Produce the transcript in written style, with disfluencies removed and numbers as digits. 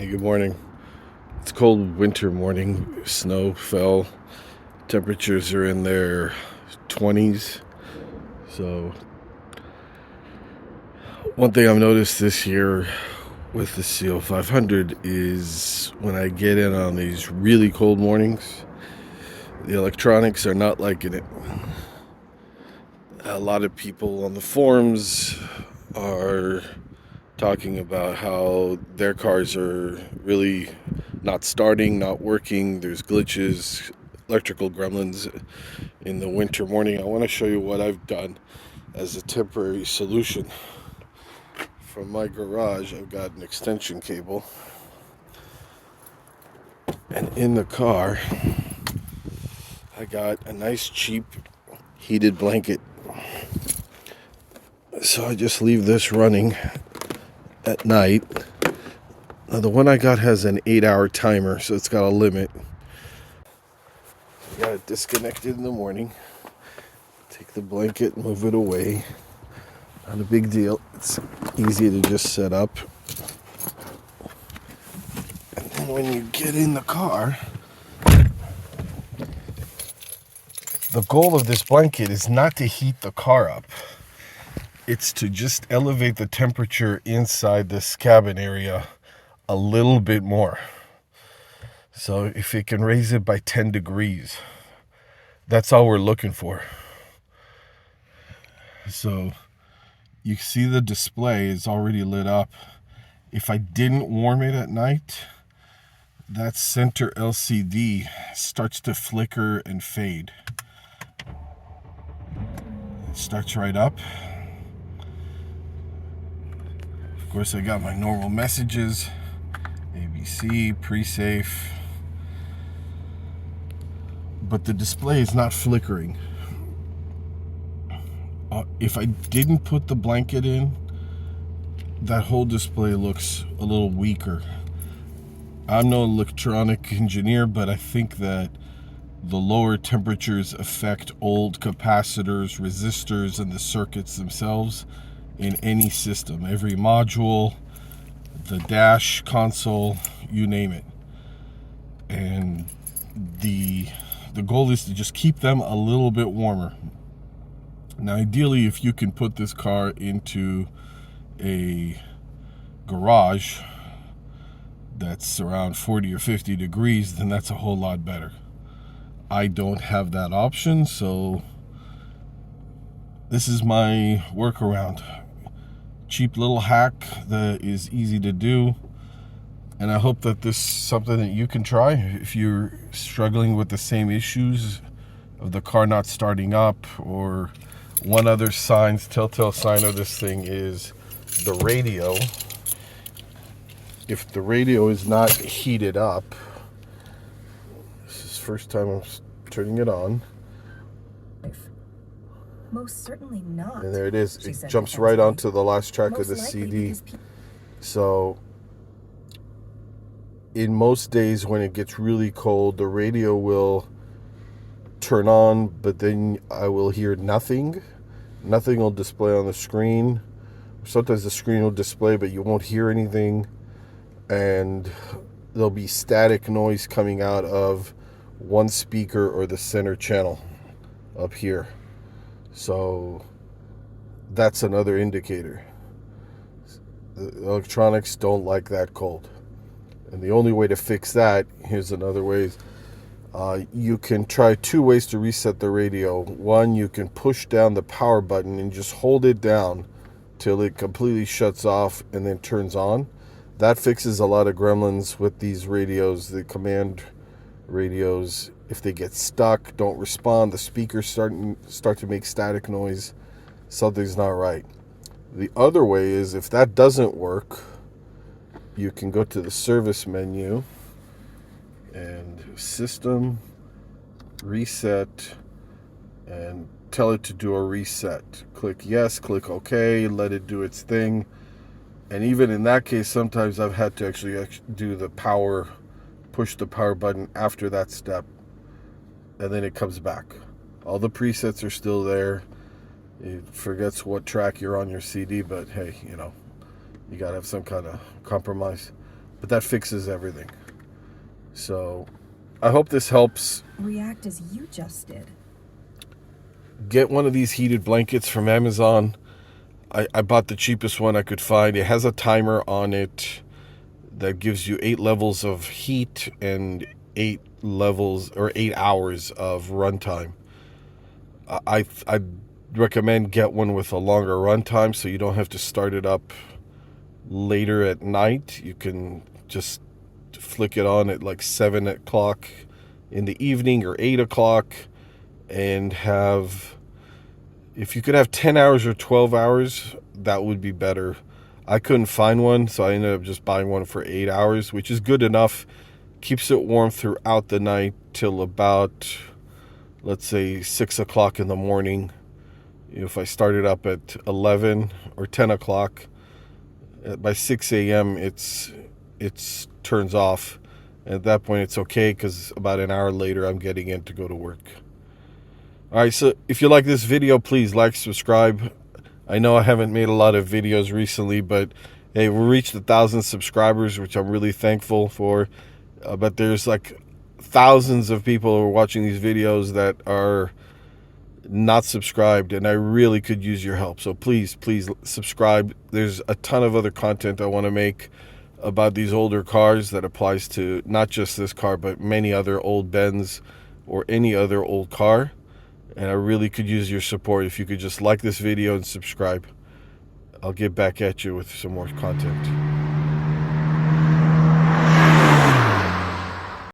Hey, good morning. It's a cold winter morning. Snow fell. Temperatures are in their 20s. So, one thing I've noticed this year with the CO500 is when I get in on these really cold mornings, the electronics are not liking it. A lot of people on the forums are talking about how their cars are really not starting, not working. There's glitches, electrical gremlins in the winter morning. I want to show you what I've done as a temporary solution. From my garage, I've got an extension cable, and in the car, I got a nice cheap heated blanket. So I just leave this running at night. Now, the one I got has an 8-hour timer, so it's got a limit. I got it disconnected in the morning. Take the blanket, move it away. Not a big deal. It's easy to just set up. And then when you get in the car, the goal of this blanket is not to heat the car up. It's to just elevate the temperature inside this cabin area a little bit more. So if it can raise it by 10 degrees, that's all we're looking for. So you see the display is already lit up. If I didn't warm it at night, that center LCD starts to flicker and fade. It starts right up. Of course, I got my normal messages, ABC, pre-safe, but the display is not flickering. If I didn't put the blanket in, that whole display looks a little weaker. I'm no electronic engineer, but I think that the lower temperatures affect old capacitors, resistors, and the circuits themselves in any system. Every module, the dash, console, you name it. And the goal is to just keep them a little bit warmer. Now, ideally, if you can put this car into a garage that's around 40 or 50 degrees, then that's a whole lot better. I don't have that option, so this is my workaround. Cheap little hack that is easy to do, and I hope that this is something that you can try if you're struggling with the same issues of the car not starting up. Or one other telltale sign of this thing is the radio. If the radio is not heated up, this is the first time I'm turning it on. Most certainly not. And there it is. It jumps right onto the last track of the CD. So in most days when it gets really cold, the radio will turn on, but then I will hear nothing. Nothing will display on the screen. Sometimes the screen will display, but you won't hear anything. And there'll be static noise coming out of one speaker or the center channel up here. So that's another indicator. The electronics don't like that cold. And the only way to fix that, here's another way. You can try two ways to reset the radio. One, you can push down the power button and just hold it down till it completely shuts off and then turns on. That fixes a lot of gremlins with these radios, the command radios. If they get stuck, don't respond, the speakers start to make static noise, something's not right. The other way is, if that doesn't work, you can go to the service menu and system, reset, and tell it to do a reset. Click yes, click OK, let it do its thing. And even in that case, sometimes I've had to actually do push the power button after that step, and then it comes back. All the presets are still there. It forgets what track you're on your CD, but hey, you gotta have some kind of compromise. but that fixes everything. So I hope this helps. React as you just did. Get one of these heated blankets from Amazon. I bought the cheapest one I could find. It has a timer on it that gives you 8 levels of heat and 8 hours of runtime. I recommend get one with a longer runtime so you don't have to start it up later at night. You can just flick it on at like 7 o'clock in the evening or 8 o'clock and have, if you could have 10 hours or 12 hours, that would be better. I couldn't find one, so I ended up just buying one for 8 hours, which is good enough. Keeps it warm throughout the night till about, let's say, 6 o'clock in the morning. If I started up at 11 or 10 o'clock, by 6 a.m. it's turns off. At that point, it's okay because about an hour later, I'm getting in to go to work. All right, so if you like this video, please like, subscribe. I know I haven't made a lot of videos recently, but hey, we reached 1,000 subscribers, which I'm really thankful for. But there's like thousands of people who are watching these videos that are not subscribed, and I really could use your help. So please subscribe. There's a ton of other content I want to make about these older cars that applies to not just this car, but many other old Benz or any other old car. And I really could use your support. If you could just like this video and subscribe, I'll get back at you with some more content.